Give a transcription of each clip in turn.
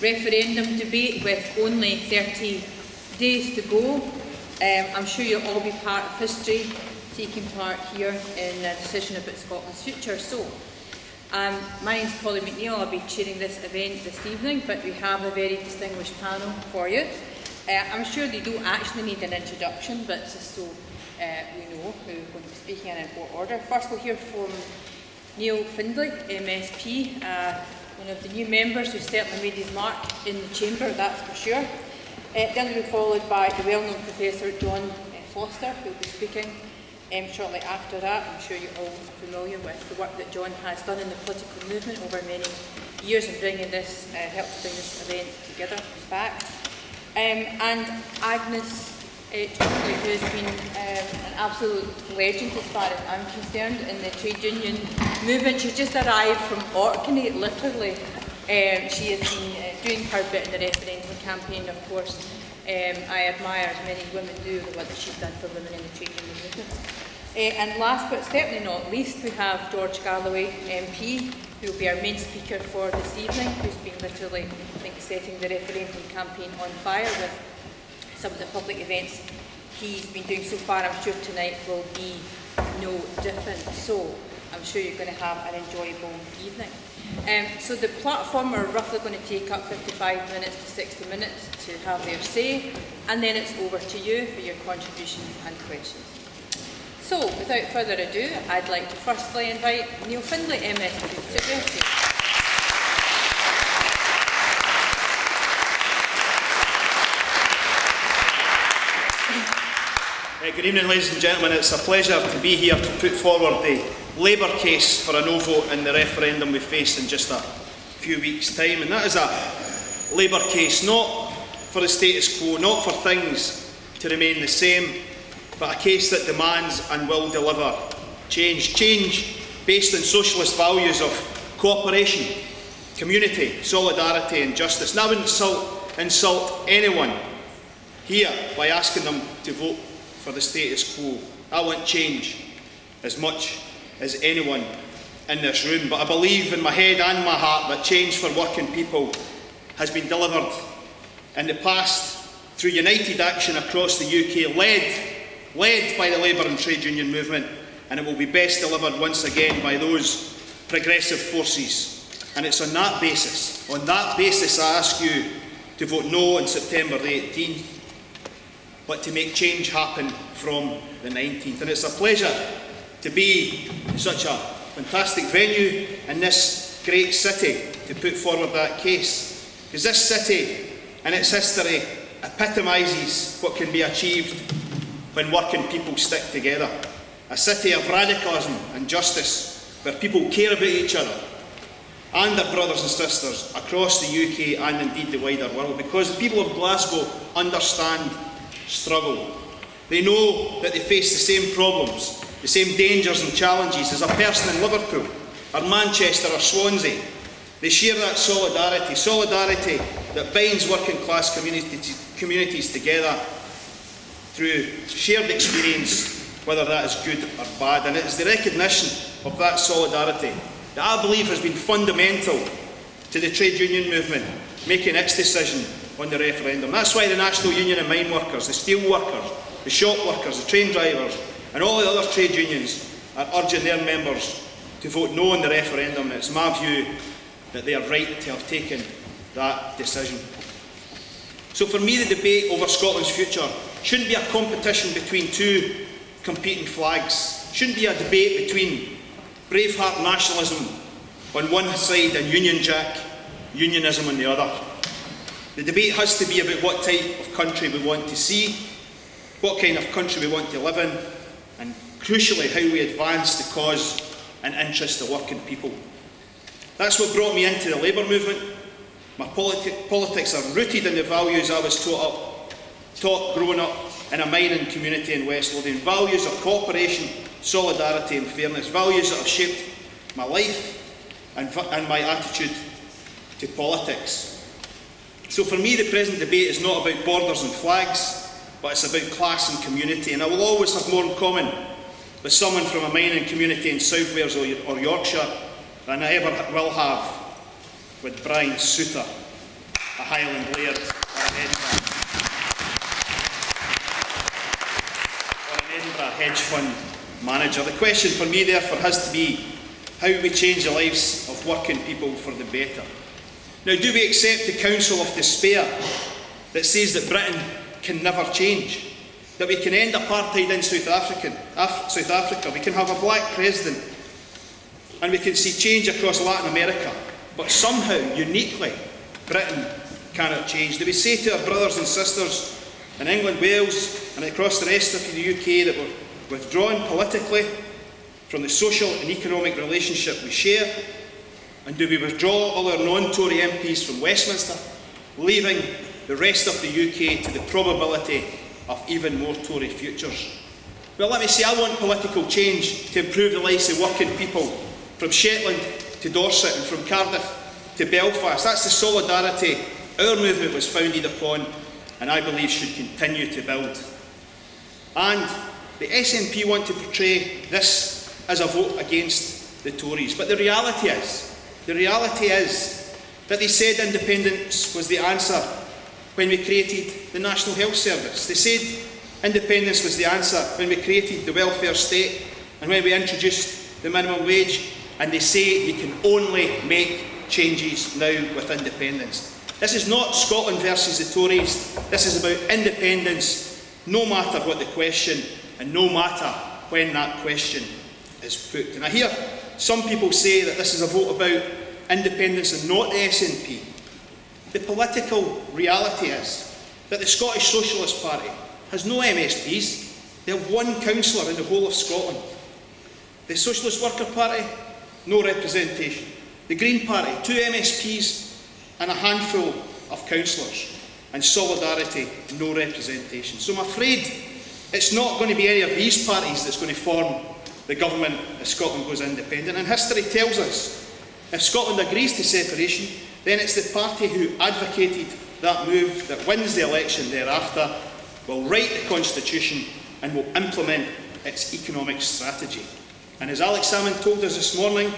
Referendum debate with only 30 days to go. I'm sure you'll all be part of history, taking part here in a decision about Scotland's future. So, my name is Polly McNeill. I'll be chairing this event this evening, but we have a very distinguished panel for you. I'm sure they don't actually need an introduction, but just so we know who's going to be speaking and in what order. First, we'll hear from Neil Findlay, MSP. One of the new members who certainly made his mark in the chamber, that's for sure. Then we'll be followed by the well-known Professor John Foster, who will be speaking shortly after that. I'm sure you're all familiar with the work that John has done in the political movement over many years in bringing this, helped to bring this event together, in fact. And Agnes Tomlie, who has been an absolute legend as far as I'm concerned in the trade union movement. She just arrived from Orkney, literally. She has been doing her bit in the referendum campaign, of course. I admire, as many women do, the work that she's done for women in the trade union movement. And last but certainly not least, we have George Galloway, MP, who will be our main speaker for this evening, who's been literally, I think, setting the referendum campaign on fire with some of the public events he's been doing so far. I'm sure tonight will be no different. So I'm sure you're going to have an enjoyable evening. So the platform are roughly going to take up 55 minutes to 60 minutes to have their say, and then it's over to you for your contributions and questions. So without further ado, I'd like to firstly invite Neil Findlay, MSP, to address you. Good evening, ladies and gentlemen. It's a pleasure to be here to put forward the Labour case for a no vote in the referendum we face in just a few weeks' time. And that is a Labour case not for the status quo, not for things to remain the same, but a case that demands and will deliver change. Change based on socialist values of cooperation, community, solidarity and justice. And I wouldn't insult anyone here by asking them to vote for the status quo. I want change as much as anyone in this room, but I believe in my head and my heart that change for working people has been delivered in the past through united action across the UK, led by the Labour and trade union movement, and it will be best delivered once again by those progressive forces. And it's on that basis I ask you to vote no on September the 18th, but to make change happen from the 19th. And it's a pleasure to be in such a fantastic venue in this great city to put forward that case. Because this city and its history epitomises what can be achieved when working people stick together. A city of radicalism and justice, where people care about each other and their brothers and sisters across the UK and indeed the wider world. Because the people of Glasgow understand struggle. They know that they face the same problems, the same dangers and challenges as a person in Liverpool, or Manchester or Swansea. They share that solidarity that binds working class communities together through shared experience, whether that is good or bad. And it is the recognition of that solidarity that I believe has been fundamental to the trade union movement making its decision on the referendum. That's why the National Union of Mine Workers, the steel workers, the shop workers, the train drivers and all the other trade unions are urging their members to vote no on the referendum. And it's my view that they are right to have taken that decision. So for me, the debate over Scotland's future shouldn't be a competition between two competing flags. It shouldn't be a debate between braveheart nationalism on one side and Union Jack unionism on the other. The debate has to be about what type of country we want to see, what kind of country we want to live in, and crucially how we advance the cause and interest of working people. That's what brought me into the Labour movement. My politics are rooted in the values I was taught growing up in a mining community in West Lothian. Values of cooperation, solidarity and fairness. Values that have shaped my life and my attitude to politics. So for me, the present debate is not about borders and flags, but it's about class and community. And I will always have more in common with someone from a mining community in South Wales or Yorkshire than I ever will have with Brian Souter, a Highland Laird or an Edinburgh hedge fund manager. The question for me, therefore, has to be how we change the lives of working people for the better. Now, do we accept the counsel of despair that says that Britain can never change? That we can end apartheid in South Africa, we can have a black president, and we can see change across Latin America, but somehow, uniquely, Britain cannot change? Do we say to our brothers and sisters in England, Wales, and across the rest of the UK that we're withdrawn politically from the social and economic relationship we share? And do we withdraw all our non-Tory MPs from Westminster, leaving the rest of the UK to the probability of even more Tory futures? Well, let me say, I want political change to improve the lives of working people from Shetland to Dorset and from Cardiff to Belfast. That's the solidarity our movement was founded upon and I believe should continue to build. And the SNP want to portray this as a vote against the Tories, but the reality is that they said independence was the answer when we created the National Health Service. They said independence was the answer when we created the welfare state and when we introduced the minimum wage, and they say you can only make changes now with independence. This is not Scotland versus the Tories. This is about independence, no matter what the question and no matter when that question is put. And I hear some people say that this is a vote about independence and not the SNP. The political reality is that the Scottish Socialist Party has no MSPs. They have one councillor in the whole of Scotland. The Socialist Worker Party, no representation. The Green Party, 2 MSPs and a handful of councillors. And Solidarity, no representation. So I'm afraid it's not going to be any of these parties that's going to form the government if Scotland goes independent. And history tells us if Scotland agrees to separation, then it's the party who advocated that move that wins the election thereafter, will write the Constitution and will implement its economic strategy. And as Alex Salmon told us this morning,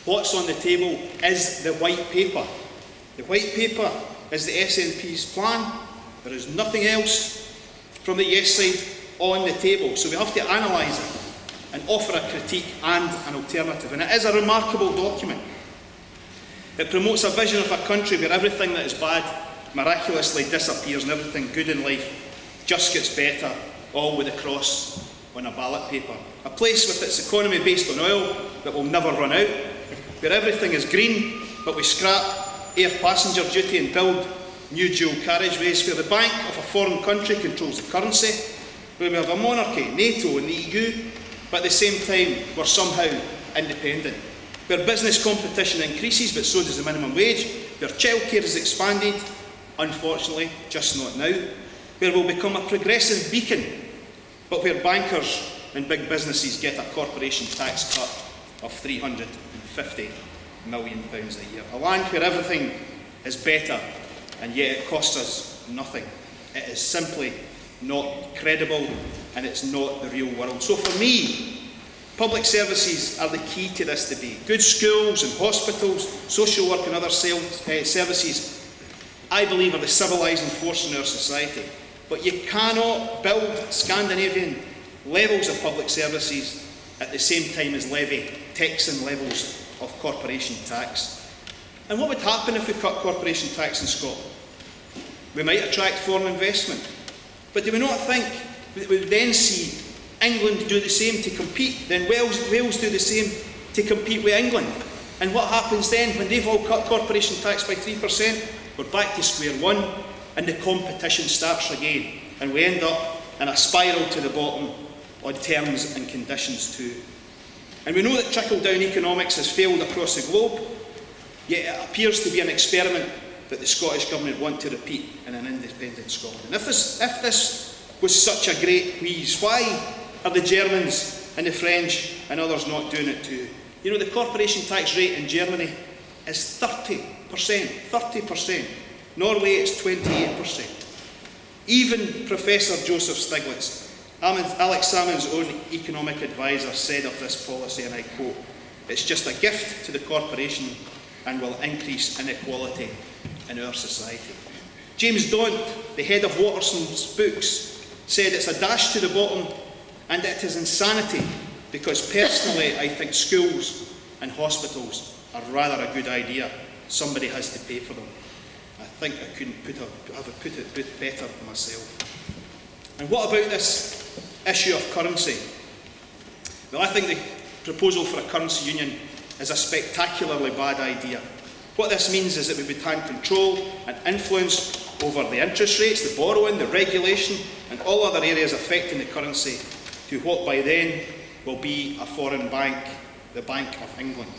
what's on the table is the white paper. The white paper is the SNP's plan. There is nothing else from the yes side on the table. So we have to analyse it and offer a critique and an alternative. And it is a remarkable document. It promotes a vision of a country where everything that is bad miraculously disappears and everything good in life just gets better, all with a cross on a ballot paper. A place with its economy based on oil that will never run out, where everything is green, but we scrap air passenger duty and build new dual carriageways, where the bank of a foreign country controls the currency, where we have a monarchy, NATO and the EU, but at the same time we're somehow independent, where business competition increases but so does the minimum wage, where childcare is expanded, unfortunately just not now, where we'll become a progressive beacon, but where bankers and big businesses get a corporation tax cut of £350 million a year. A land where everything is better and yet it costs us nothing. It is simply not credible and it's not the real world. So for me, public services are the key to this debate. Good schools and hospitals, social work and other services, I believe, are the civilising force in our society. But you cannot build Scandinavian levels of public services at the same time as levy Texan levels of corporation tax. And what would happen if we cut corporation tax in Scotland? We might attract foreign investment. But do we not think that we would then see England do the same to compete, then Wales do the same to compete with England? And what happens then when they've all cut corporation tax by 3%? We're back to square one and the competition starts again. And we end up in a spiral to the bottom on terms and conditions too. And we know that trickle-down economics has failed across the globe. Yet it appears to be an experiment that the Scottish Government want to repeat in an independent Scotland. And if this was such a great wheeze, why are the Germans and the French and others not doing it too? You know, the corporation tax rate in Germany is 30%. Norway is 28%. Even Professor Joseph Stiglitz, Alex Salmond's own economic advisor, said of this policy, and I quote, "It's just a gift to the corporation and will increase inequality in our society." James Daunt, the head of Watterson's books, said it's a dash to the bottom and it is insanity because personally I think schools and hospitals are rather a good idea. Somebody has to pay for them. I think I couldn't have put it better myself. And what about this issue of currency? Well, I think the proposal for a currency union is a spectacularly bad idea. What this means is that we would hand control and influence over the interest rates, the borrowing, the regulation, and all other areas affecting the currency to what by then will be a foreign bank, the Bank of England.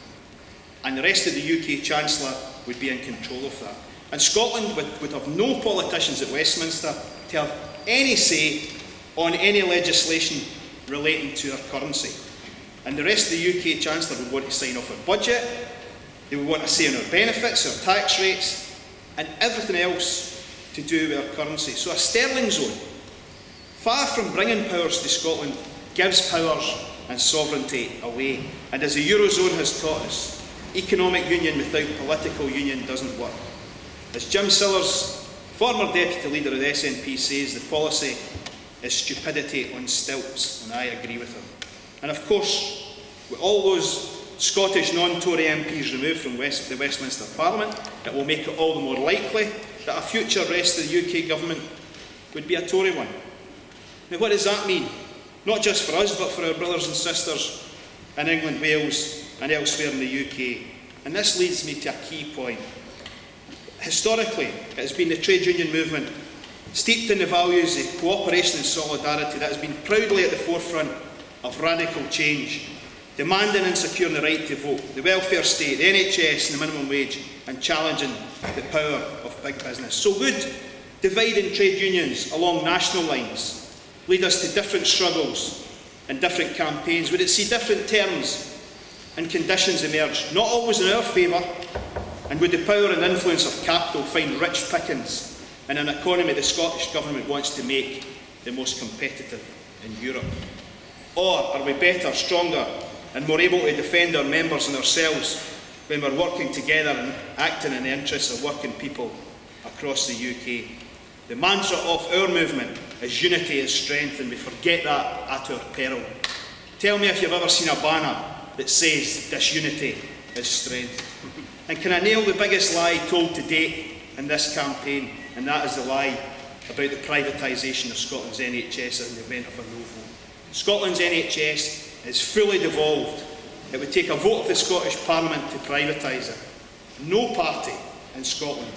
And the rest of the UK Chancellor would be in control of that. And Scotland would have no politicians at Westminster to have any say on any legislation relating to our currency. And the rest of the UK Chancellor would want to sign off a budget, they would want to say on our benefits, our tax rates, and everything else to do with our currency. So a sterling zone, far from bringing powers to Scotland, gives powers and sovereignty away. And as the Eurozone has taught us, economic union without political union doesn't work. As Jim Sillars, former deputy leader of the SNP, says, the policy is stupidity on stilts, and I agree with him. And of course, with all those Scottish non-Tory MPs removed from the Westminster Parliament, it will make it all the more likely that a future rest of the UK government would be a Tory one. Now what does that mean? Not just for us, but for our brothers and sisters in England, Wales and elsewhere in the UK. And this leads me to a key point. Historically, it has been the trade union movement, steeped in the values of cooperation and solidarity, that has been proudly at the forefront of radical change, demanding and securing the right to vote, the welfare state, the NHS and the minimum wage, and challenging the power of big business. So would dividing trade unions along national lines lead us to different struggles and different campaigns? Would it see different terms and conditions emerge, not always in our favour? And would the power and influence of capital find rich pickings in an economy the Scottish Government wants to make the most competitive in Europe? Or are we better, stronger and more able to defend our members and ourselves when we're working together and acting in the interests of working people across the UK? The mantra of our movement is unity is strength, and we forget that at our peril. Tell me if you've ever seen a banner that says disunity is strength. And can I nail the biggest lie told to date in this campaign, and that is the lie about the privatisation of Scotland's NHS in the event of a no vote. Scotland's NHS is fully devolved. It would take a vote of the Scottish Parliament to privatise it. No party in Scotland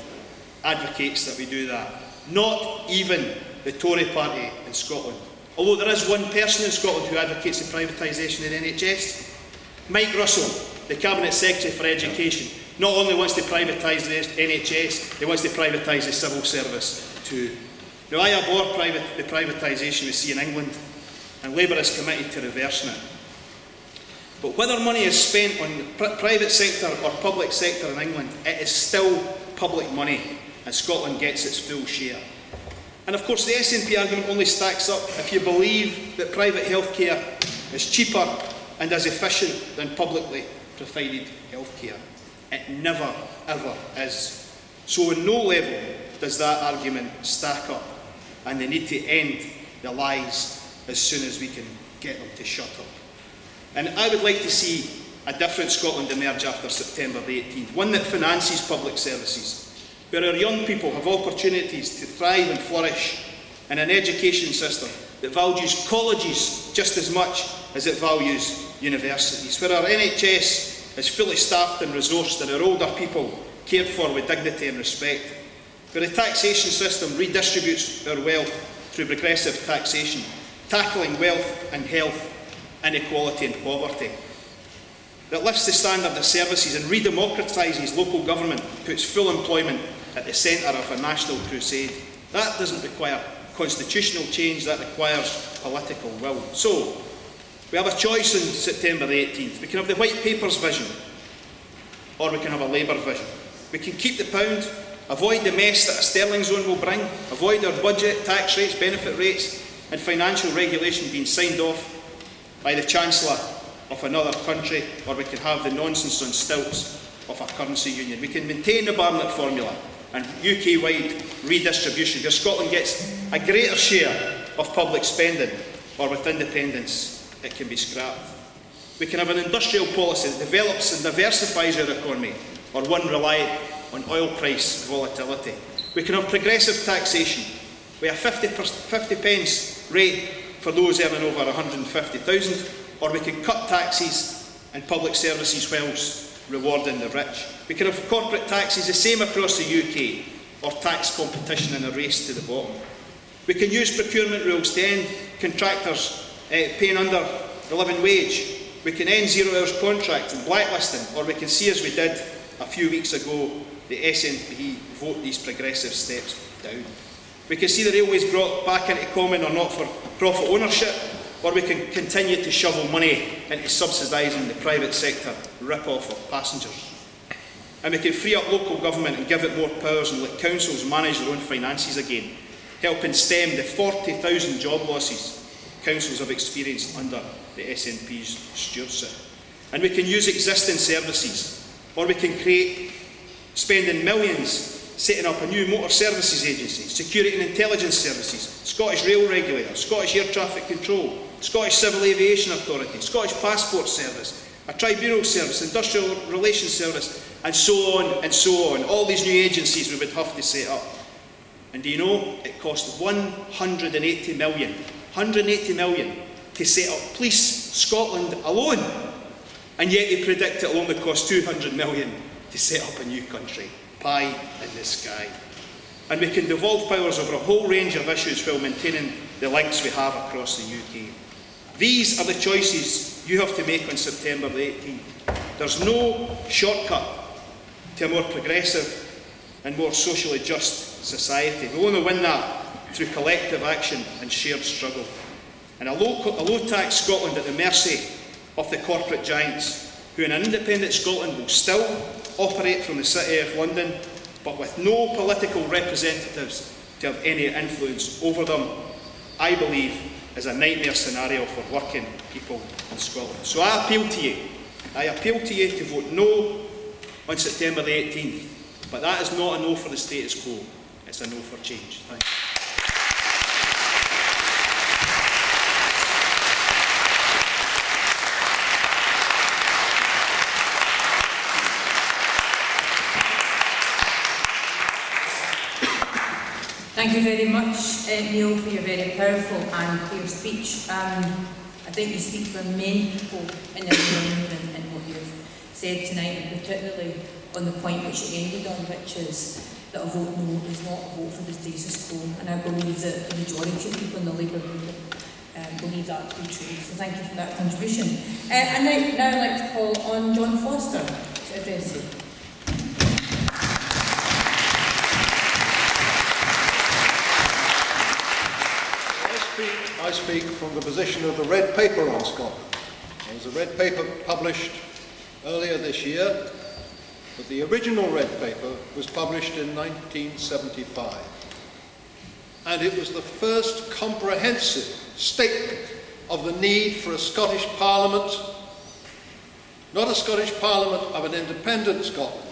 advocates that we do that. Not even the Tory party in Scotland. Although there is one person in Scotland who advocates the privatisation of the NHS. Mike Russell, the Cabinet Secretary for Education, not only wants to privatise the NHS, he wants to privatise the civil service too. Now, I abhor the privatisation we see in England, and Labour is committed to reversing it. But whether money is spent on the private sector or public sector in England, it is still public money, and Scotland gets its full share. And of course, the SNP argument only stacks up if you believe that private healthcare is cheaper and as efficient than publicly provided healthcare. It never, ever is. So on no level does that argument stack up, and they need to end the lies as soon as we can get them to shut up. And I would like to see a different Scotland emerge after September the 18th, one that finances public services, where our young people have opportunities to thrive and flourish, and an education system that values colleges just as much as it values universities, where our NHS is fully staffed and resourced, and our older people cared for with dignity and respect, where the taxation system redistributes our wealth through progressive taxation, tackling wealth and health, inequality and poverty. that lifts the standard of services and redemocratises local government, puts full employment at the centre of a national crusade. That doesn't require constitutional change, that requires political will. So, we have a choice on September the 18th. We can have the White Paper's vision, or we can have a Labour vision. We can keep the pound, avoid the mess that a sterling zone will bring, avoid our budget, tax rates, benefit rates, and financial regulation being signed off by the Chancellor of another country, or we can have the nonsense on stilts of a currency union. We can maintain the Barnett formula and UK-wide redistribution, where Scotland gets a greater share of public spending, or with independence it can be scrapped. We can have an industrial policy that develops and diversifies our economy, or one reliant on oil price volatility. We can have progressive taxation. We have 50 pence rate for those earning over 150,000, or we can cut taxes and public services whilst rewarding the rich. We can have corporate taxes the same across the UK, or tax competition in a race to the bottom. We can use procurement rules to end contractors paying under the living wage. We can end 0 hours contract and blacklisting, or we can see, as we did a few weeks ago, the SNP vote these progressive steps down. We can see the railways brought back into common or not for profit ownership, or we can continue to shovel money into subsidising the private sector rip-off of passengers. And we can free up local government and give it more powers and let councils manage their own finances again, helping stem the 40,000 job losses councils have experienced under the SNP's stewardship. And we can use existing services, or we can create, spending millions setting up a new motor services agency, security and intelligence services, Scottish Rail Regulator, Scottish Air Traffic Control, Scottish Civil Aviation Authority, Scottish Passport Service, a Tribunal Service, Industrial Relations Service, and so on and so on. All these new agencies we would have to set up. And do you know, it cost 180 million to set up Police Scotland alone. And yet they predict it will only cost 200 million to set up a new country. Pie in the sky. And we can devolve powers over a whole range of issues while maintaining the links we have across the UK. These are the choices you have to make on September the 18th. There's no shortcut to a more progressive and more socially just society. We'll only win that through collective action and shared struggle. And a low-tax Scotland at the mercy of the corporate giants, who in an independent Scotland will still operate from the City of London, but with no political representatives to have any influence over them, I believe is a nightmare scenario for working people in Scotland. So I appeal to you to vote no on September the 18th. But that is not a no for the status quo, it's a no for change. Thank you. Thank you very much, Neil, for your very powerful and clear speech. I think you speak for many people in this room and what you've said tonight, and particularly on the point which you ended on, which is that a vote no is not a vote for the status quo. And I believe that the majority of people in the Labour movement believe that to be true. So thank you for that contribution. And now I'd like to call on John Foster to address you. I speak from the position of the Red Paper on Scotland. There was a Red Paper published earlier this year, but the original Red Paper was published in 1975. And it was the first comprehensive statement of the need for a Scottish Parliament, not a Scottish Parliament of an independent Scotland,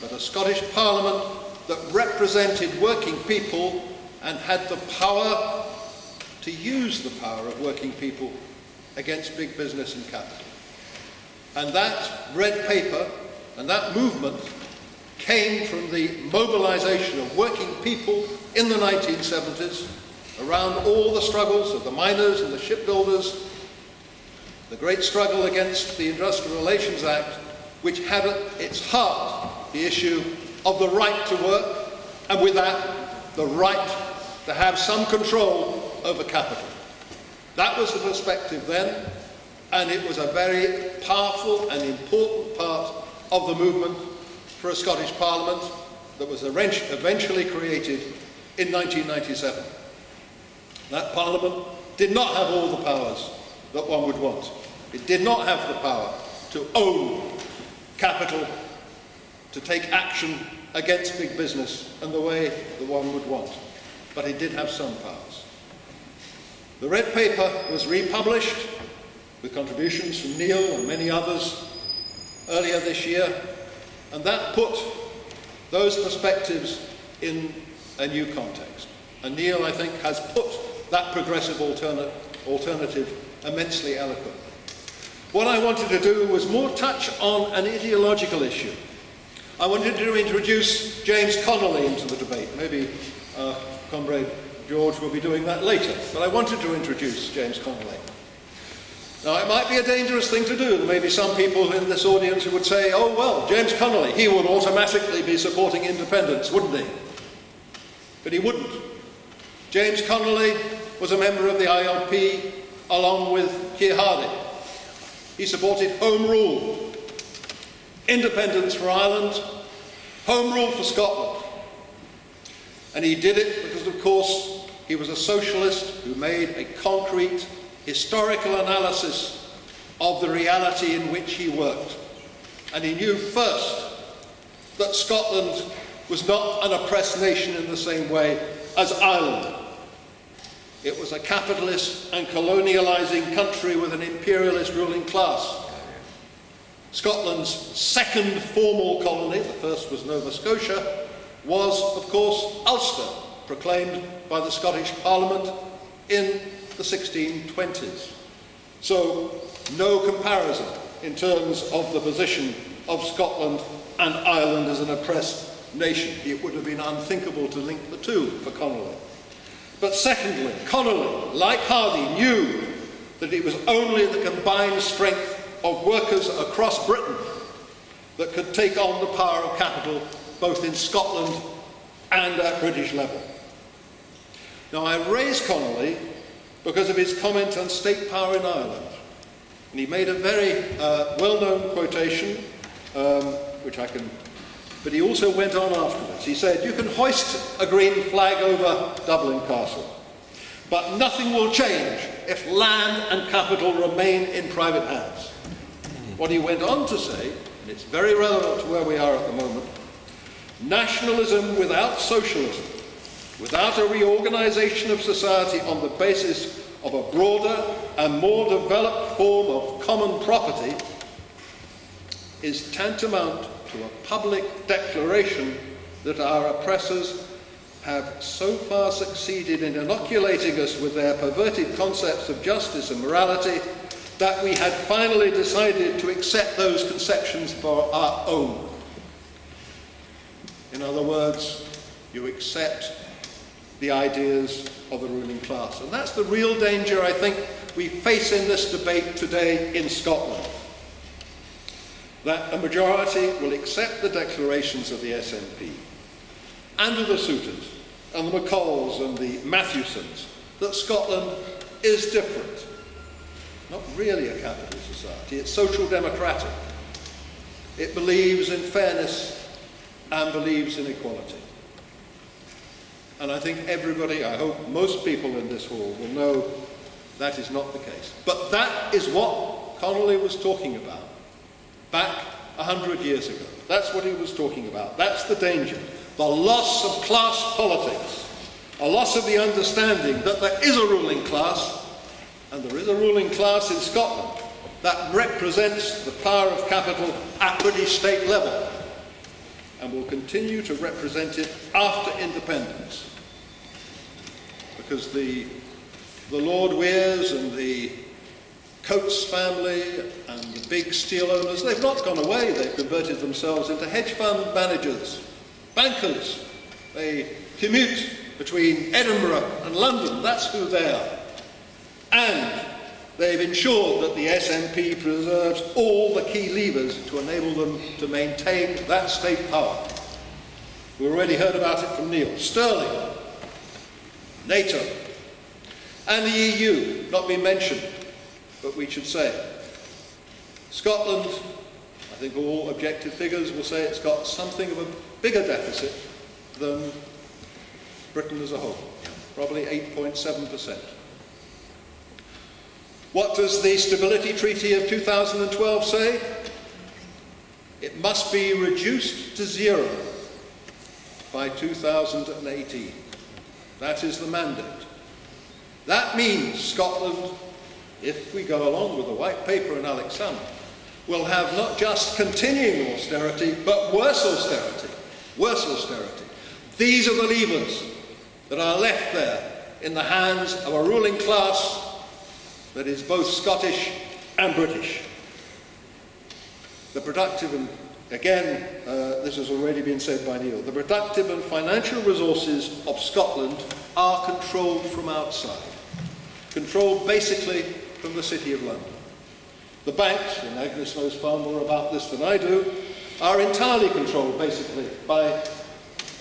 but a Scottish Parliament that represented working people and had the power to use the power of working people against big business and capital. And that Red Paper and that movement came from the mobilisation of working people in the 1970s around all the struggles of the miners and the shipbuilders, the great struggle against the Industrial Relations Act, which had at its heart the issue of the right to work, and with that, the right to have some control over capital. That was the perspective then, and it was a very powerful and important part of the movement for a Scottish Parliament that was eventually created in 1997. That Parliament did not have all the powers that one would want. It did not have the power to own capital, to take action against big business in the way that one would want. But it did have some powers. The Red Paper was republished with contributions from Neil and many others earlier this year, and that put those perspectives in a new context. And Neil, I think, has put that progressive alternative immensely eloquently. What I wanted to do was more touch on an ideological issue. I wanted to introduce James Connolly into the debate. Maybe Comrade George will be doing that later, but I wanted to introduce James Connolly. Now, it might be a dangerous thing to do. There may be some people in this audience who would say, oh, well, James Connolly, he would automatically be supporting independence, wouldn't he? But he wouldn't. James Connolly was a member of the ILP along with Keir Hardie. He supported Home Rule, independence for Ireland, Home Rule for Scotland. And he did it because, of course, he was a socialist who made a concrete historical analysis of the reality in which he worked. And he knew first that Scotland was not an oppressed nation in the same way as Ireland. It was a capitalist and colonialising country with an imperialist ruling class. Scotland's second formal colony, the first was Nova Scotia, was, of course, Ulster, proclaimed by the Scottish Parliament in the 1620s. So, no comparison in terms of the position of Scotland and Ireland as an oppressed nation. It would have been unthinkable to link the two for Connolly. But secondly, Connolly, like Hardie, knew that it was only the combined strength of workers across Britain that could take on the power of capital both in Scotland and at British level. Now, I raise Connolly because of his comment on state power in Ireland. And he made a very well-known quotation, but he also went on afterwards. He said, you can hoist a green flag over Dublin Castle, but nothing will change if land and capital remain in private hands. What he went on to say, and it's very relevant to where we are at the moment, nationalism without socialism, without a reorganisation of society on the basis of a broader and more developed form of common property, is tantamount to a public declaration that our oppressors have so far succeeded in inoculating us with their perverted concepts of justice and morality that we had finally decided to accept those conceptions for our own. In other words, you accept the ideas of the ruling class. And that's the real danger, I think, we face in this debate today in Scotland. That a majority will accept the declarations of the SNP and of the Souters and the McCalls and the Matthewsons that Scotland is different. Not really a capital society, it's social democratic. It believes in fairness and believes in equality. And I think everybody, I hope most people in this hall will know that is not the case. But that is what Connolly was talking about back 100 years ago. That's what he was talking about. That's the danger. The loss of class politics. A loss of the understanding that there is a ruling class, and there is a ruling class in Scotland that represents the power of capital at British state level and will continue to represent it after independence. Because the Lord Weirs and the Coates family and the big steel owners, they've not gone away. They've converted themselves into hedge fund managers, bankers. They commute between Edinburgh and London. That's who they are. And they've ensured that the SNP preserves all the key levers to enable them to maintain that state power. We already heard about it from Neil. Sterling, NATO, and the EU, not been mentioned, but we should say. Scotland, I think all objective figures will say it's got something of a bigger deficit than Britain as a whole, probably 8.7%. What does the Stability Treaty of 2012 say? It must be reduced to zero by 2018. That is the mandate. That means Scotland, if we go along with the White Paper and Alex Salmon, will have not just continuing austerity, but worse austerity. Worse austerity. These are the levers that are left there in the hands of a ruling class that is both Scottish and British. The productive, and again, this has already been said by Neil, the productive and financial resources of Scotland are controlled from outside, controlled basically from the City of London. The banks, and Agnes knows far more about this than I do, are entirely controlled basically by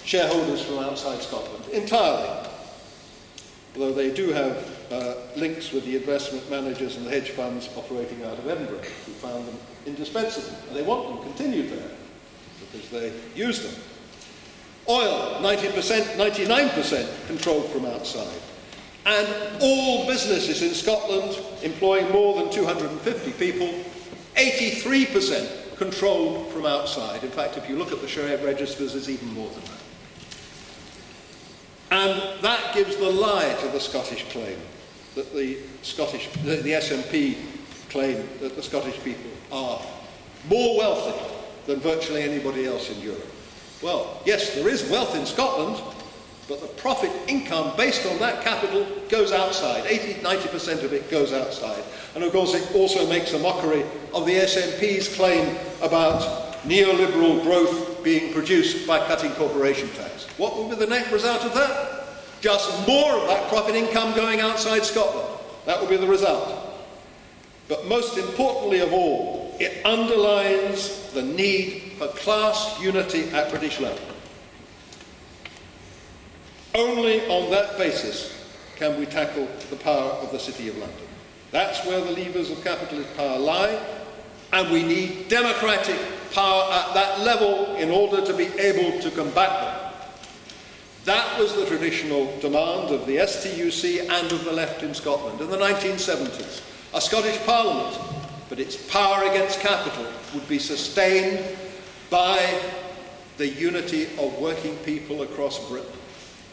shareholders from outside Scotland, entirely. Although they do have links with the investment managers and the hedge funds operating out of Edinburgh, who found them indispensable, and they want them continued there because they use them. Oil, 90%, 99% controlled from outside. And all businesses in Scotland employing more than 250 people, 83% controlled from outside. In fact, if you look at the share registers, it's even more than that. And that gives the lie to the Scottish claim that the SNP claim that the Scottish people are more wealthy than virtually anybody else in Europe. Well, yes, there is wealth in Scotland, but the profit income based on that capital goes outside. 80–90% of it goes outside. And of course it also makes a mockery of the SNP's claim about neoliberal growth being produced by cutting corporation tax. What will be the net result of that? Just more of that profit income going outside Scotland. That will be the result. But most importantly of all, it underlines the need for class unity at British level. Only on that basis can we tackle the power of the City of London. That's where the levers of capitalist power lie, and we need democratic power at that level in order to be able to combat them. That was the traditional demand of the STUC and of the left in Scotland in the 1970s. A Scottish Parliament, but its power against capital would be sustained by the unity of working people across Britain.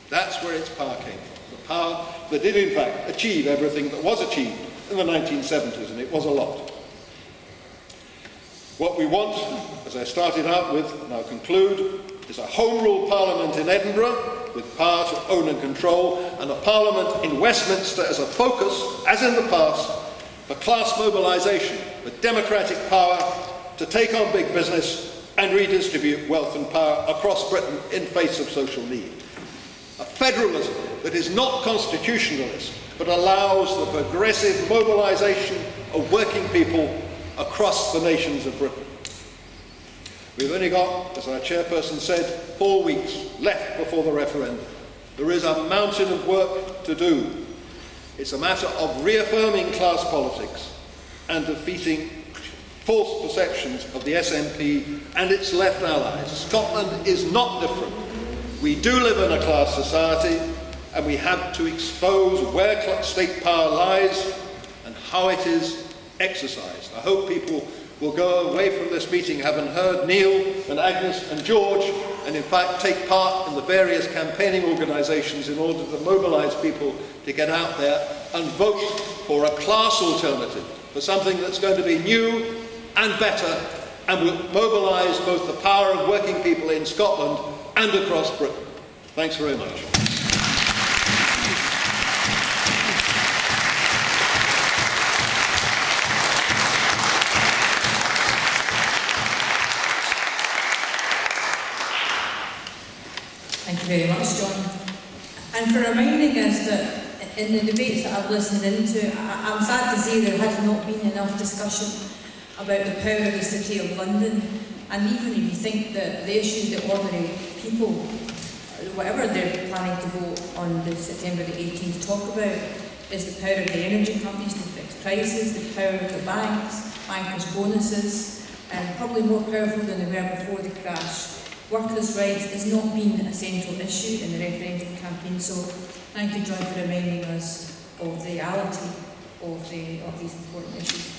That's where its power came from. The power that did in fact achieve everything that was achieved in the 1970s, and it was a lot. What we want, as I started out with, and I'll conclude, is a Home Rule Parliament in Edinburgh with power to own and control, and a Parliament in Westminster as a focus, as in the past, for class mobilisation with democratic power to take on big business and redistribute wealth and power across Britain in face of social need. A federalism that is not constitutionalist, but allows the progressive mobilisation of working people across the nations of Britain. We've only got, as our chairperson said, 4 weeks left before the referendum. There is a mountain of work to do. It's a matter of reaffirming class politics and defeating false perceptions of the SNP and its left allies. Scotland is not different. We do live in a class society, and we have to expose where state power lies and how it is exercised. I hope people will go away from this meeting having heard Neil and Agnes and George, and in fact take part in the various campaigning organisations in order to mobilise people to get out there and vote for a class alternative, for something that's going to be new and better and will mobilise both the power of working people in Scotland and across Britain. Thanks very much. Thank you very much, John. And for reminding us that in the debates that I've listened into, I'm sad to say there has not been enough discussion about the power of the City of London. And even if you think that the issue that ordinary people, whatever they're planning to vote on the September the 18th talk about, is the power of the energy companies to fix prices, the power of the banks, bankers' bonuses, and probably more powerful than they were before the crash. Workers' rights has not been a central issue in the referendum campaign, so thank you, John, for reminding us of the reality of these important issues.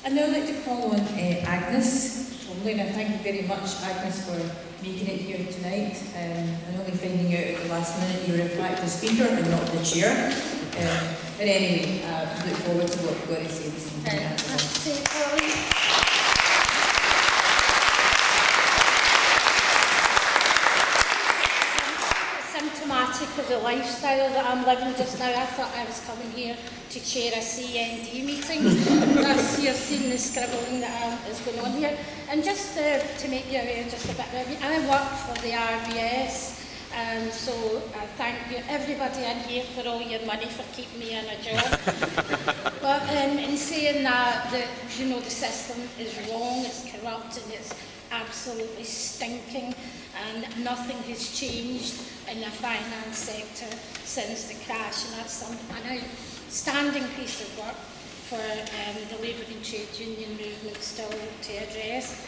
I'd now like to call on Agnes Tomlie. Now, thank you very much, Agnes, for making it here tonight, and only finding out at the last minute you were in fact the speaker and not the chair. But anyway, look forward to what you've got to say this evening. Symptomatic of the lifestyle that I'm living just now. I thought I was coming here to chair a CND meeting. You've seen the scribbling that is going on here. And just to make you aware just a bit about me, I work for the RBS, and so I thank you, everybody in here, for all your money for keeping me in a job. But in saying that, you know, the system is wrong, it's corrupt, and it's absolutely stinking, and nothing has changed in the finance sector since the crash, and that's an outstanding piece of work for the Labour and Trade Union movement still to address.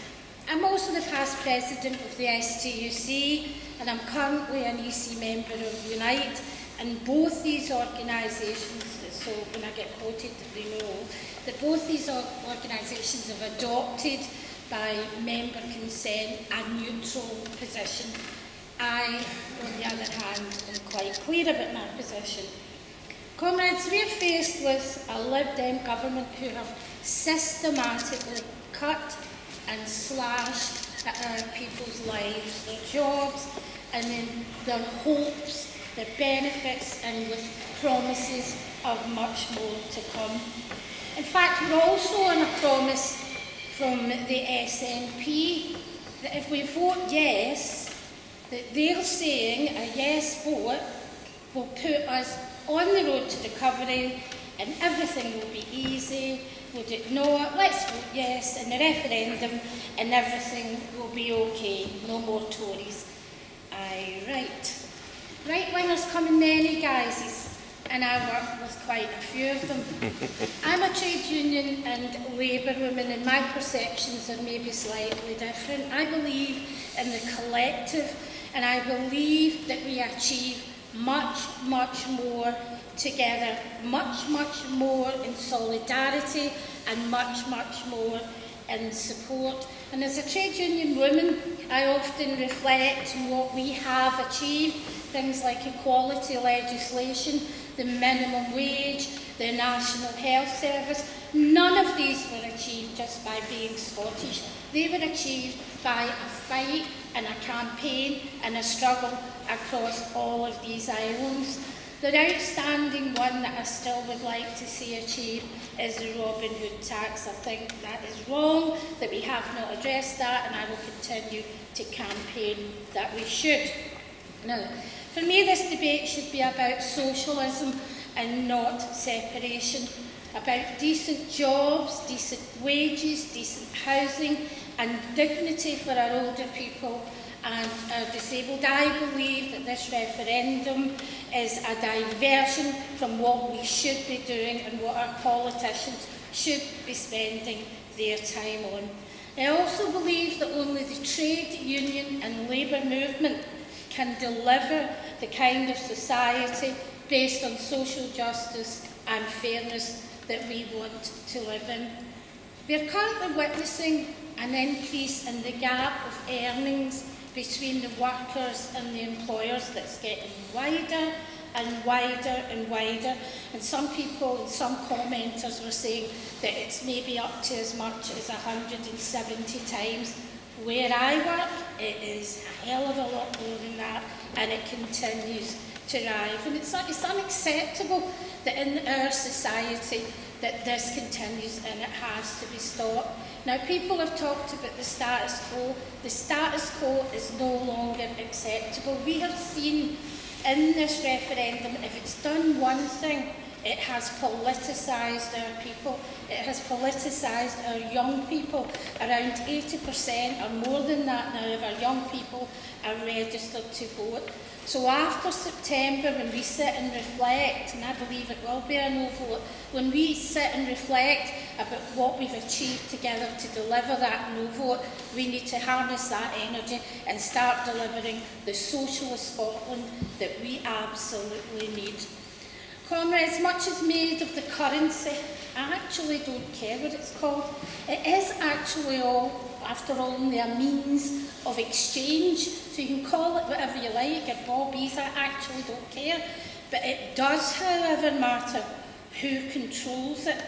I'm also the past president of the STUC, and I'm currently an EC member of Unite, and both these organisations, so when I get quoted they know, that both these organisations have adopted by member consent a neutral position. I, on the other hand, am quite clear about my position. Comrades, we are faced with a Lib Dem government who have systematically cut and slashed at our people's lives, their jobs, and in their hopes, their benefits, and with promises of much more to come. In fact, we're also on a promise from the SNP that if we vote yes, that they're saying a yes vote will put us on the road to recovery and everything will be easy. Would it no? Let's vote yes in the referendum and everything will be okay. No more Tories. Aye, right. Right-wingers come in many guises, and I work with quite a few of them. I'm a trade union and labour woman, and my perceptions are maybe slightly different. I believe in the collective, and I believe that we achieve much, much more together, much, much more in solidarity, and much, much more in support. And as a trade union woman, I often reflect on what we have achieved, things like equality legislation, the minimum wage, the National Health Service. None of these were achieved just by being Scottish. They were achieved by a fight and a campaign and a struggle across all of these islands. The outstanding one that I still would like to see achieved is the Robin Hood tax. I think that is wrong, that we have not addressed that, and I will continue to campaign that we should. Now, for me, this debate should be about socialism and not separation, about decent jobs, decent wages, decent housing, and dignity for our older people and our disabled. I believe that this referendum is a diversion from what we should be doing and what our politicians should be spending their time on. I also believe that only the trade union and labour movement can deliver the kind of society based on social justice and fairness that we want to live in. We are currently witnessing an increase in the gap of earnings between the workers and the employers that's getting wider and wider and wider. And some people and some commenters were saying that it's maybe up to as much as 170 times. Where I work, it is a hell of a lot more than that, and it continues to rise. And it's unacceptable that in our society that this continues, and it has to be stopped. Now, people have talked about the status quo. The status quo is no longer acceptable. We have seen in this referendum, if it's done one thing, It has politicised our people. It has politicised our young people. Around 80% or more than that now of our young people are registered to vote. So after September, when we sit and reflect, and I believe it will be a no vote, when we sit and reflect about what we've achieved together to deliver that no vote, we need to harness that energy and start delivering the socialist Scotland that we absolutely need. Comrades, much is made of the currency. I actually don't care what it's called. It is actually after all, only a means of exchange. So you can call it whatever you like, or bobbies, I actually don't care. But it does, however, matter who controls it.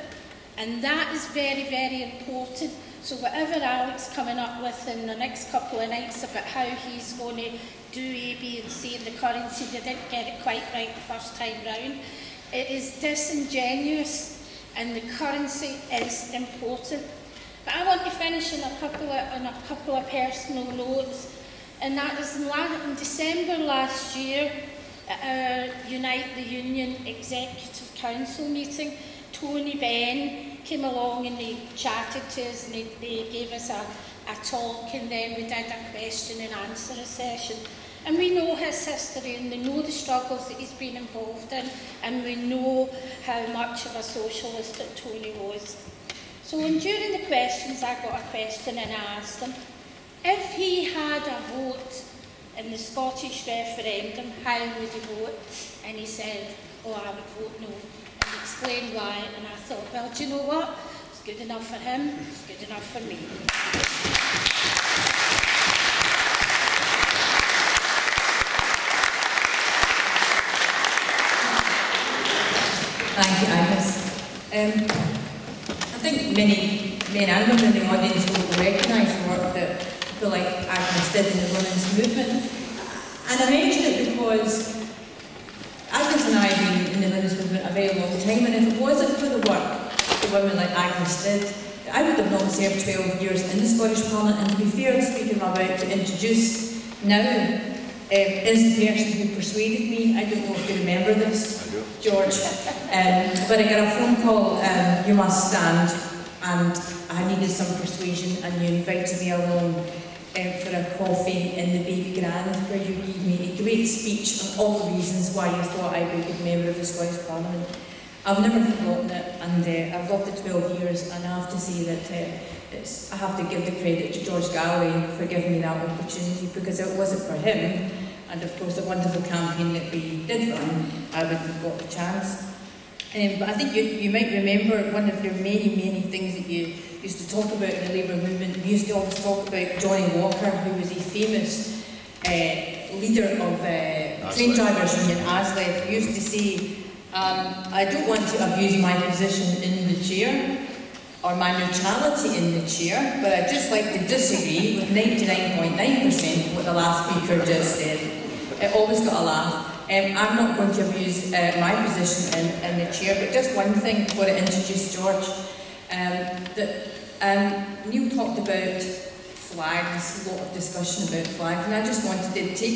And that is very, very important. So whatever Alex coming up with in the next couple of nights about how he's going to do A, B and C in the currency, they didn't get it quite right the first time round. It is disingenuous, and the currency is important. But I want to finish on a couple of personal notes, and that is in December last year at our Unite the Union Executive Council meeting, Tony Benn came along and he chatted to us and they gave us a talk, and then we did a question and answer session. And we know his history and we know the struggles that he's been involved in, and we know how much of a socialist that Tony was. So during the questions, I got a question and I asked him, if he had a vote in the Scottish referendum, how would he vote? And he said, oh, I would vote no. And he explained why, and I thought, well, do you know what? It's good enough for him, it's good enough for me. Thank you, Agnes. I think many men and women in the audience will recognise the work that people like Agnes did in the women's movement. And I mention it because Agnes and I have been in the women's movement a very long time, and if it wasn't for the work that women like Agnes did, I would have not served 12 years in the Scottish Parliament. And to be fair, the speaker I'm about to introduce now is the person who persuaded me. I don't know if you remember this, George, but I got a phone call, you must stand, and I needed some persuasion, and you invited me along for a coffee in the Baby Grand, where you gave me a great speech on all the reasons why you thought I would be a member of the Scottish Parliament. I've never forgotten it, and I've loved the 12 years, and I have to say that I have to give the credit to George Galloway for giving me that opportunity, because if it wasn't for him, and of course the wonderful campaign that we did run, I wouldn't have got the chance. But I think you might remember one of your many things that you used to talk about in the Labour movement. We used to always talk about Johnny Walker, who was a famous leader of train drivers union, ASLEF, who used to say, I don't want to abuse my position in the chair, or my neutrality in the chair, but I'd just like to disagree with 99.9% what the last speaker just said. It always got a laugh. I'm not going to abuse my position in the chair, but just one thing before I introduce George. Neil talked about flags, a lot of discussion about flags, and I just wanted to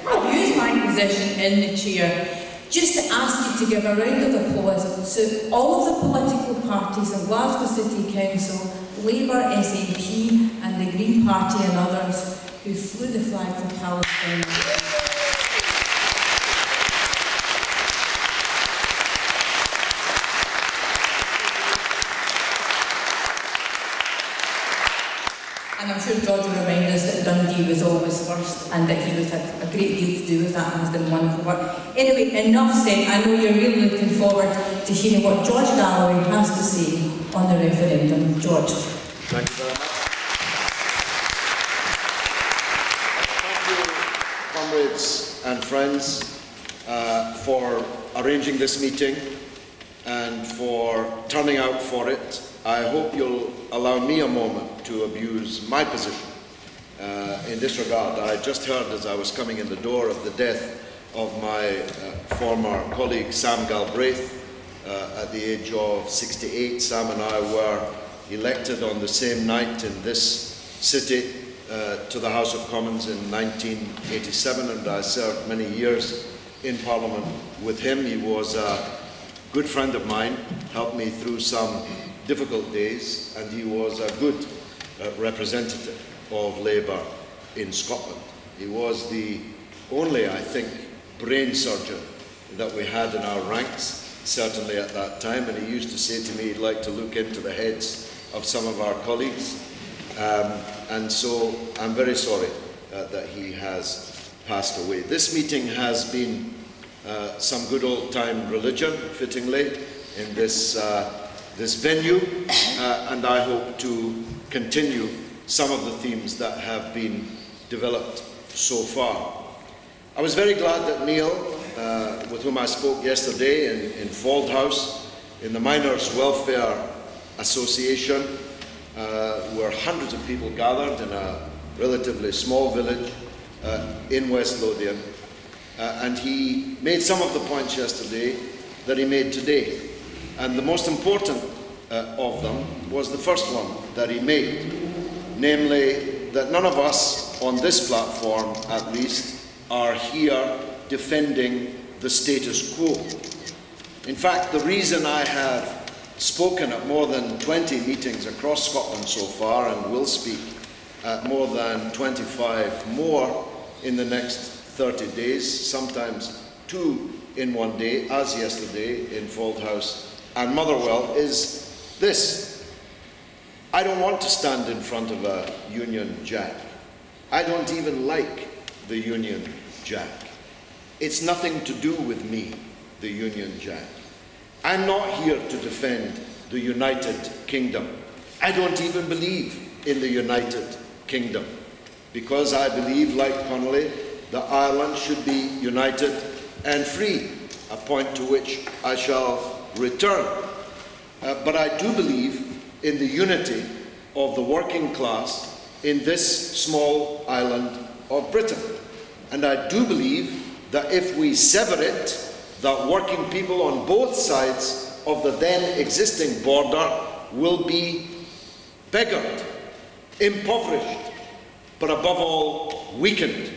abuse my position in the chair just to ask you to give a round of applause to all of the political parties in Glasgow City Council, Labour, SNP and the Green Party and others who flew the flag for Palestine. And I'm sure George will remind us that Dundee was always first, and that he was had a great deal to do with that and has done wonderful work. Anyway, enough said. I know you're really looking forward to hearing what George Galloway has to say on the referendum. George. Thank you very much. Thank you, comrades and friends, for arranging this meeting and for turning out for it. I hope you'll allow me a moment to abuse my position in this regard. I just heard as I was coming in the door of the death of my former colleague Sam Galbraith at the age of 68. Sam and I were elected on the same night in this city to the House of Commons in 1987, and I served many years in Parliament with him. He was a good friend of mine, helped me through some difficult days, and he was a good representative of Labour in Scotland. He was the only, I think, brain surgeon that we had in our ranks, certainly at that time, and he used to say to me he'd like to look into the heads of some of our colleagues. And so I'm very sorry that he has passed away. This meeting has been some good old-time religion, fittingly, in this venue, and I hope to continue some of the themes that have been developed so far. I was very glad that Neil, with whom I spoke yesterday in Faldhouse, in the Miners' Welfare Association, where hundreds of people gathered in a relatively small village in West Lothian, and he made some of the points yesterday that he made today. And the most important of them was the first one that he made, namely that none of us on this platform, at least, are here defending the status quo. In fact, the reason I have spoken at more than 20 meetings across Scotland so far, and will speak at more than 25 more in the next 30 days, sometimes 2 in one day, as yesterday in Faldhouse and Motherwell, is this. I don't want to stand in front of a Union Jack. I don't even like the Union Jack. It's nothing to do with me, the Union Jack. I'm not here to defend the United Kingdom. I don't even believe in the United Kingdom, because I believe, like Tomlie, that Ireland should be united and free, a point to which I shall return. But I do believe in the unity of the working class in this small island of Britain. And I do believe that if we sever it, that working people on both sides of the then existing border will be beggared, impoverished, but above all, weakened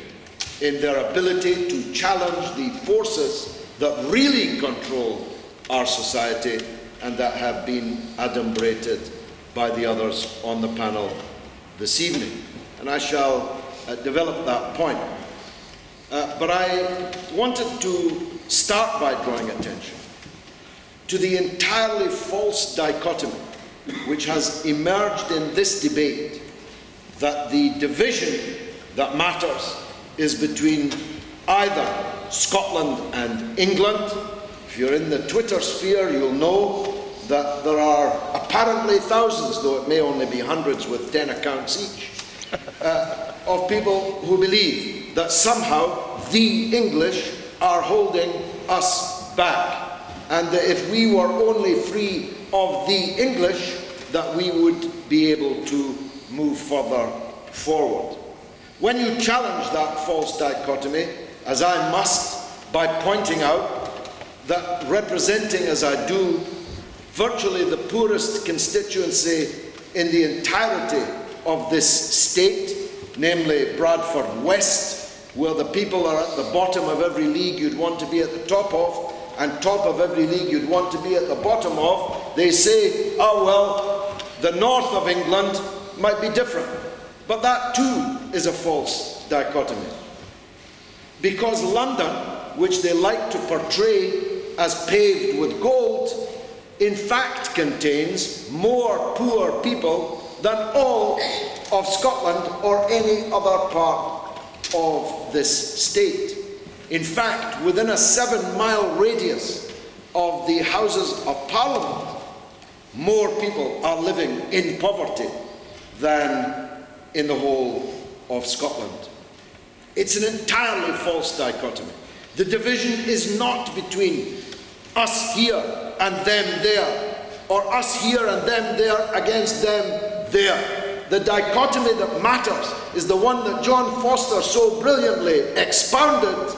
in their ability to challenge the forces that really control our society and that have been adumbrated by the others on the panel this evening. And I shall develop that point. But I wanted to start by drawing attention to the entirely false dichotomy which has emerged in this debate, that the division that matters is between either Scotland and England. If you're in the Twitter sphere, you'll know that there are apparently thousands, though it may only be hundreds with 10 accounts each, of people who believe that somehow the English are holding us back, and that if we were only free of the English, that we would be able to move further forward. When you challenge that false dichotomy, as I must, by pointing out that representing, as I do, virtually the poorest constituency in the entirety of this state, namely Bradford West, where the people are at the bottom of every league you'd want to be at the top of, and top of every league you'd want to be at the bottom of, they say, oh well, the north of England might be different. But that too is a false dichotomy. Because London, which they like to portray as paved with gold, in fact contains more poor people than all of Scotland or any other part of this state. In fact, within a 7-mile radius of the Houses of Parliament, more people are living in poverty than in the whole of Scotland. It's an entirely false dichotomy. The division is not between us here and them there, or us here and them there against them there. The dichotomy that matters is the one that John Foster so brilliantly expounded,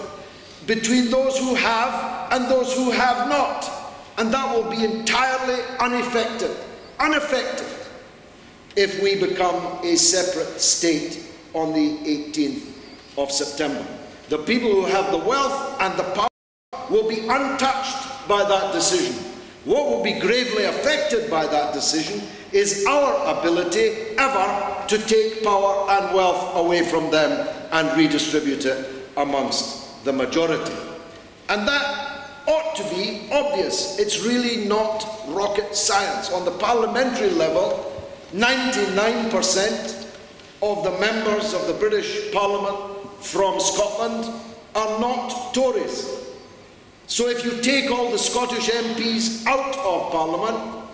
between those who have and those who have not. And that will be entirely unaffected if we become a separate state on the 18th of September. The people who have the wealth and the power will be untouched by that decision. What will be gravely affected by that decision is our ability ever to take power and wealth away from them and redistribute it amongst the majority. And that ought to be obvious. It's really not rocket science. On the parliamentary level, 99% of the members of the British Parliament from Scotland are not Tories. So if you take all the Scottish MPs out of Parliament,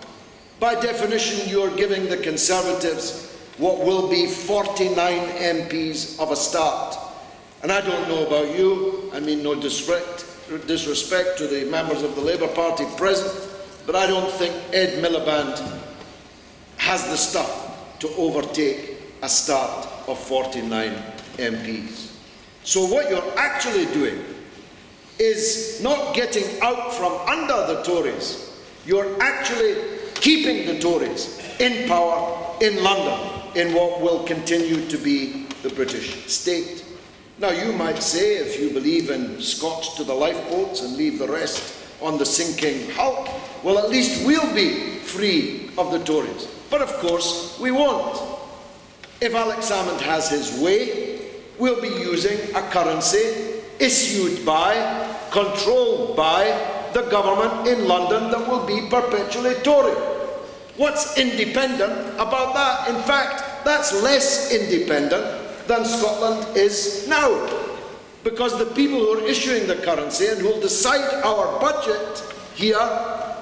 by definition you're giving the Conservatives what will be 49 MPs of a start. And I don't know about you, I mean no disrespect to the members of the Labour Party present, but I don't think Ed Miliband has the stuff to overtake a start of 49 MPs. So what you're actually doing is not getting out from under the Tories, you're actually keeping the Tories in power in London, in what will continue to be the British state. Now you might say, if you believe in Scots to the lifeboats and leave the rest on the sinking hulk, well, at least we'll be free of the Tories. But of course we won't. If Alex Salmond has his way, we'll be using a currency issued by, controlled by the government in London that will be perpetually Tory. What's independent about that? In fact, that's less independent than Scotland is now, because the people who are issuing the currency and who will decide our budget here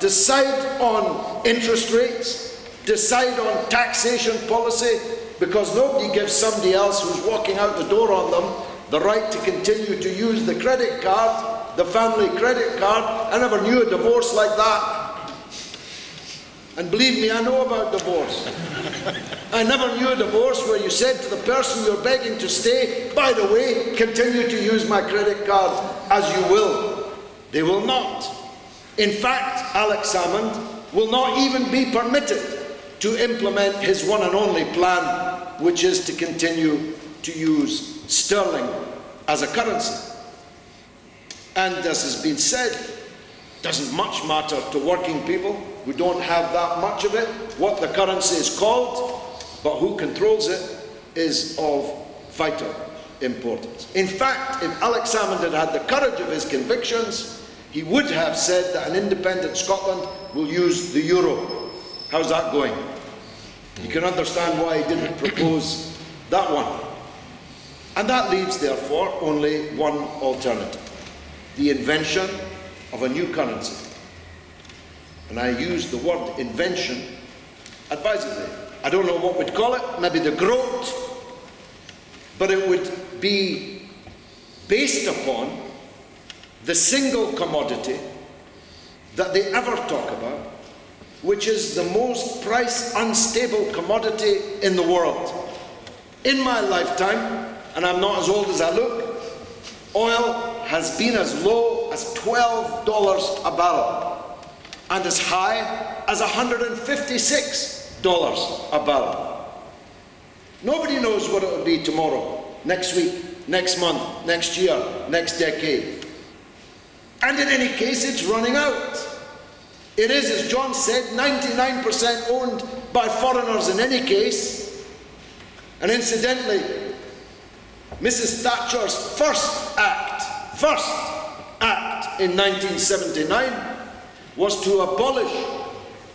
decide on interest rates, decide on taxation policy, because nobody gives somebody else who's walking out the door on them the right to continue to use the credit card, the family credit card. I never knew a divorce like that. And believe me, I know about divorce. I never knew a divorce where you said to the person you're begging to stay, by the way, continue to use my credit card as you will. They will not. In fact, Alex Salmond will not even be permitted to implement his one and only plan, which is to continue to use sterling as a currency. And as has been said, it doesn't much matter to working people. We don't have that much of it. What the currency is called, but who controls it, is of vital importance. In fact, if Alex Salmond had had the courage of his convictions, he would have said that an independent Scotland will use the euro. How's that going? You can understand why he didn't propose that one. And that leaves, therefore, only one alternative: the invention of a new currency. And I use the word invention advisedly. I don't know what we'd call it, maybe the groat, but it would be based upon the single commodity that they ever talk about, which is the most price unstable commodity in the world. In my lifetime, and I'm not as old as I look, oil has been as low as $12 a barrel and as high as $156 a barrel. Nobody knows what it will be tomorrow, next week, next month, next year, next decade. And in any case, it's running out. It is, as John said, 99% owned by foreigners in any case. And incidentally, Mrs. Thatcher's first act in 1979 was to abolish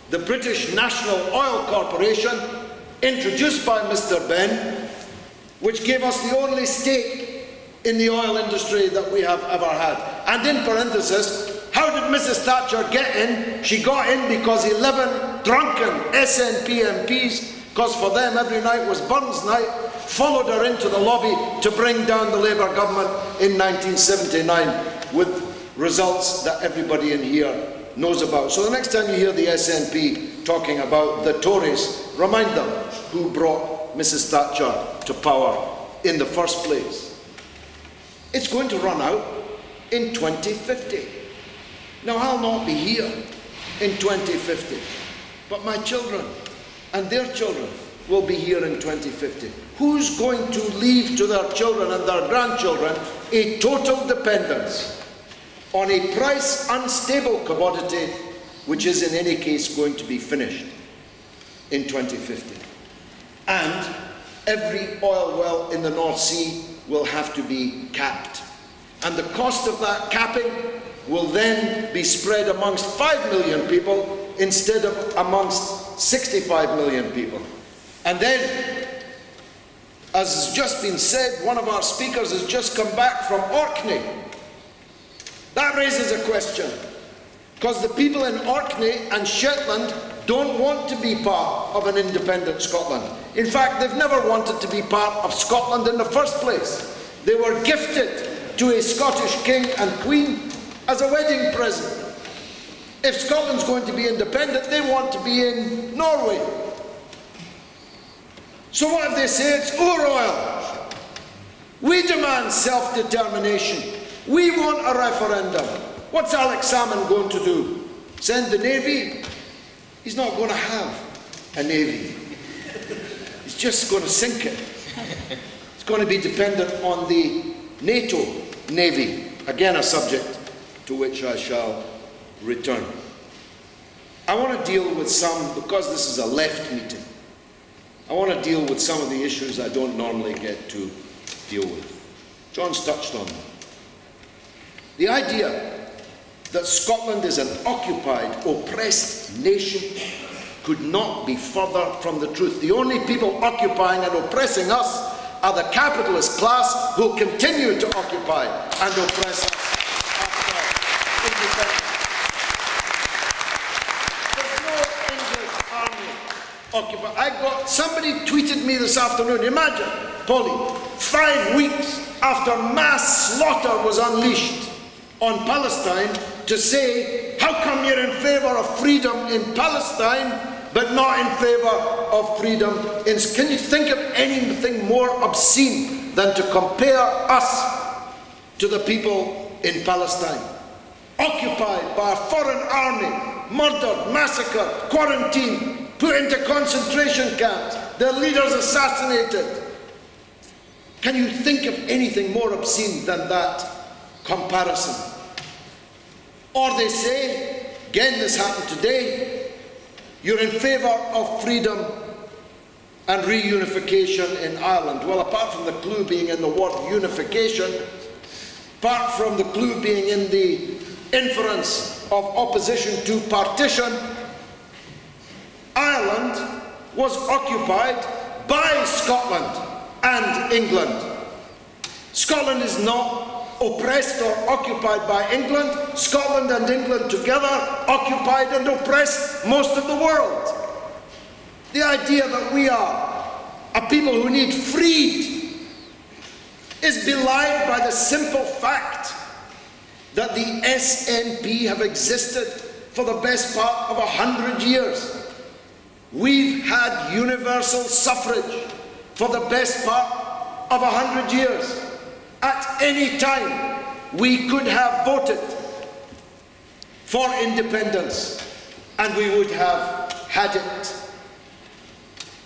the British National Oil Corporation, introduced by Mr. Benn, which gave us the only stake in the oil industry that we have ever had. And in parenthesis, how did Mrs. Thatcher get in? She got in because 11 drunken SNP MPs, because for them every night was Burns night, followed her into the lobby to bring down the Labour government in 1979, with results that everybody in here knows about. So the next time you hear the SNP talking about the Tories, remind them who brought Mrs. Thatcher to power in the first place. It's going to run out in 2050. Now, I'll not be here in 2050, but my children and their children will be here in 2050. Who's going to leave to their children and their grandchildren a total dependence on a price unstable commodity which is in any case going to be finished in 2050. And every oil well in the North Sea will have to be capped. And the cost of that capping will then be spread amongst 5 million people instead of amongst 65 million people. And then, as has just been said, one of our speakers has just come back from Orkney. That raises a question, because the people in Orkney and Shetland don't want to be part of an independent Scotland. In fact, they've never wanted to be part of Scotland in the first place. They were gifted to a Scottish king and queen as a wedding present. If Scotland's going to be independent, they want to be in Norway. So what if they say it's our oil? We demand self-determination. We want a referendum. What's Alex Salmond going to do? Send the Navy? He's not going to have a Navy. He's just going to sink it. It's going to be dependent on the NATO Navy. Again, a subject to which I shall return. I want to deal with some, because this is a left meeting, I want to deal with some of the issues I don't normally get to deal with. John's touched on them. The idea that Scotland is an occupied, oppressed nation could not be further from the truth. The only people occupying and oppressing us are the capitalist class who will continue to occupy and oppress us after independence. Somebody tweeted me this afternoon, imagine, Polly, 5 weeks after mass slaughter was unleashed on Palestine, to say, how come you're in favour of freedom in Palestine but not in favour of freedom in... Can you think of anything more obscene than to compare us to the people in Palestine? Occupied by a foreign army, murdered, massacred, quarantined, put into concentration camps, their leaders assassinated. Can you think of anything more obscene than that comparison? Or they say, again this happened today, you're in favour of freedom and reunification in Ireland. Well, apart from the clue being in the word unification, apart from the clue being in the inference of opposition to partition, Ireland was occupied by Scotland and England. Scotland is not oppressed or occupied by England. Scotland and England together occupied and oppressed most of the world. The idea that we are a people who need freed is belied by the simple fact that the SNP have existed for the best part of 100 years. We've had universal suffrage for the best part of 100 years. At any time, we could have voted for independence, and we would have had it.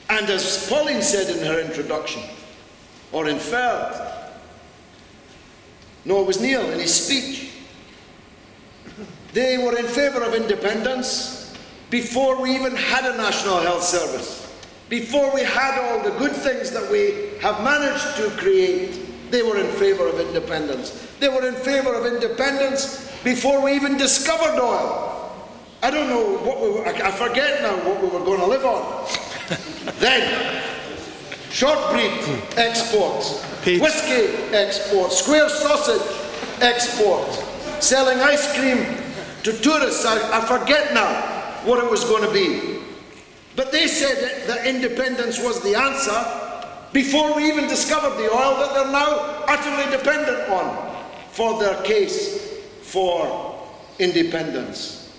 And as Pauline said in her introduction, or inferred, no, it was Neil in his speech, they were in favour of independence before we even had a national health service, before we had all the good things that we have managed to create. They were in favour of independence. They were in favour of independence before we even discovered oil. I don't know what we were, I forget now what we were going to live on. Then, shortbread exports, whiskey exports, square sausage exports, selling ice cream to tourists. I forget now what it was going to be. But they said that independence was the answer before we even discovered the oil that they're now utterly dependent on for their case for independence.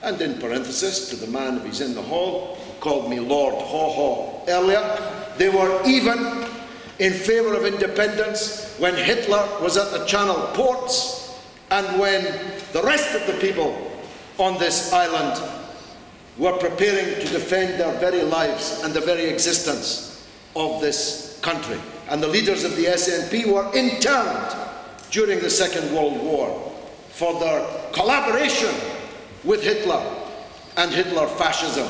And in parenthesis, to the man who's in the hall, who called me Lord Haw-Haw earlier, they were even in favour of independence when Hitler was at the Channel ports and when the rest of the people on this island were preparing to defend their very lives and the very existence of this country. And the leaders of the SNP were interned during the Second World War for their collaboration with Hitler and Hitler fascism.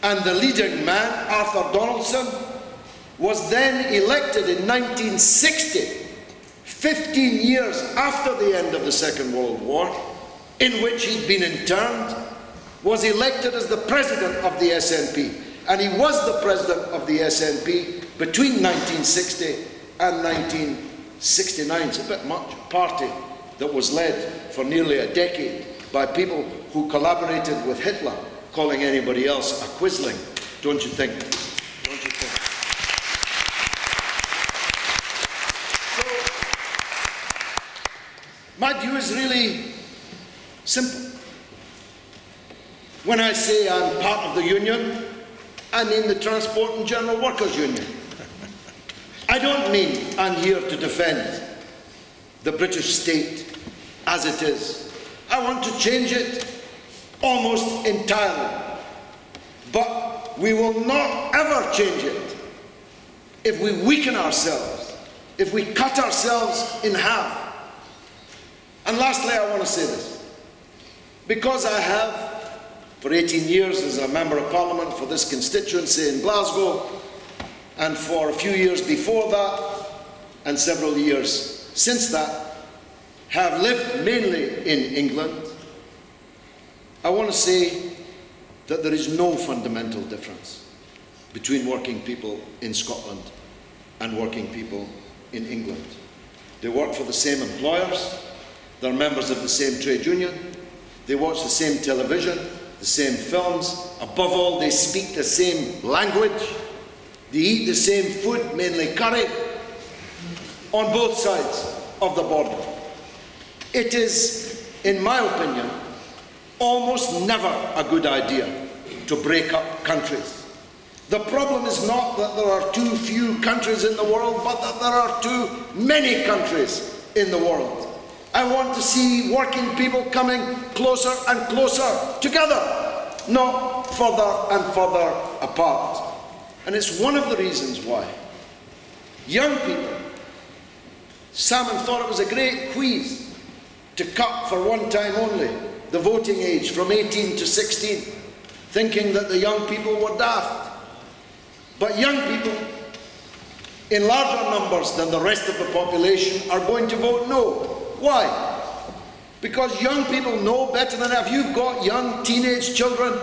And the leading man, Arthur Donaldson, was then elected in 1960, 15 years after the end of the Second World War, in which he'd been interned, was elected as the president of the SNP. And he was the president of the SNP between 1960 and 1969. It's a bit much. A party that was led for nearly a decade by people who collaborated with Hitler, calling anybody else a quisling, don't you think? Don't you think? So, my view is really simple. When I say I'm part of the union, I mean the Transport and General Workers Union. I don't mean I'm here to defend the British state as it is. I want to change it almost entirely. But we will not ever change it if we weaken ourselves, if we cut ourselves in half. And lastly, I want to say this. Because I have, for 18 years as a Member of Parliament for this constituency in Glasgow, and for a few years before that, and several years since that, have lived mainly in England, I want to say that there is no fundamental difference between working people in Scotland and working people in England. They work for the same employers, they're members of the same trade union, they watch the same television, the same films, above all they speak the same language, they eat the same food, mainly curry, on both sides of the border. It is, in my opinion, almost never a good idea to break up countries. The problem is not that there are too few countries in the world, but that there are too many countries in the world. I want to see working people coming closer and closer together, not further and further apart. And it's one of the reasons why young people, Salmon thought it was a great quiz to cut for one time only the voting age from 18 to 16, thinking that the young people were daft. But young people, in larger numbers than the rest of the population, are going to vote no. Why? Because young people know better than ever. If you've got young teenage children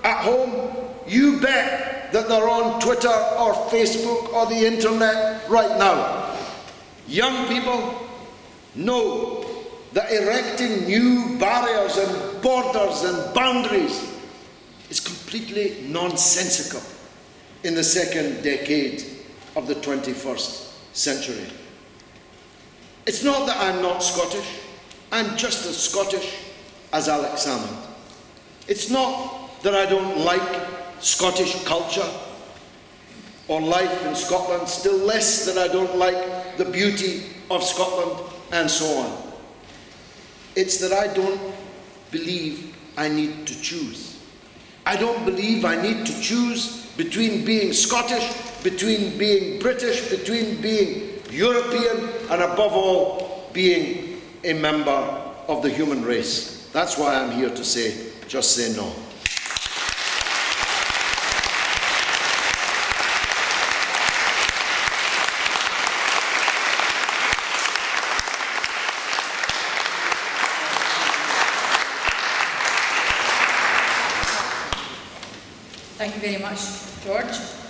at home, you bet that they're on Twitter or Facebook or the internet right now. Young people know that erecting new barriers and borders and boundaries is completely nonsensical in the second decade of the 21st century. It's not that I'm not Scottish. I'm just as Scottish as Alex Salmon. It's not that I don't like Scottish culture or life in Scotland, still less that I don't like the beauty of Scotland and so on. It's that I don't believe I need to choose. I don't believe I need to choose between being Scottish, between being British, between being European, and above all, being a member of the human race. That's why I'm here to say, just say no. Thank you very much, George.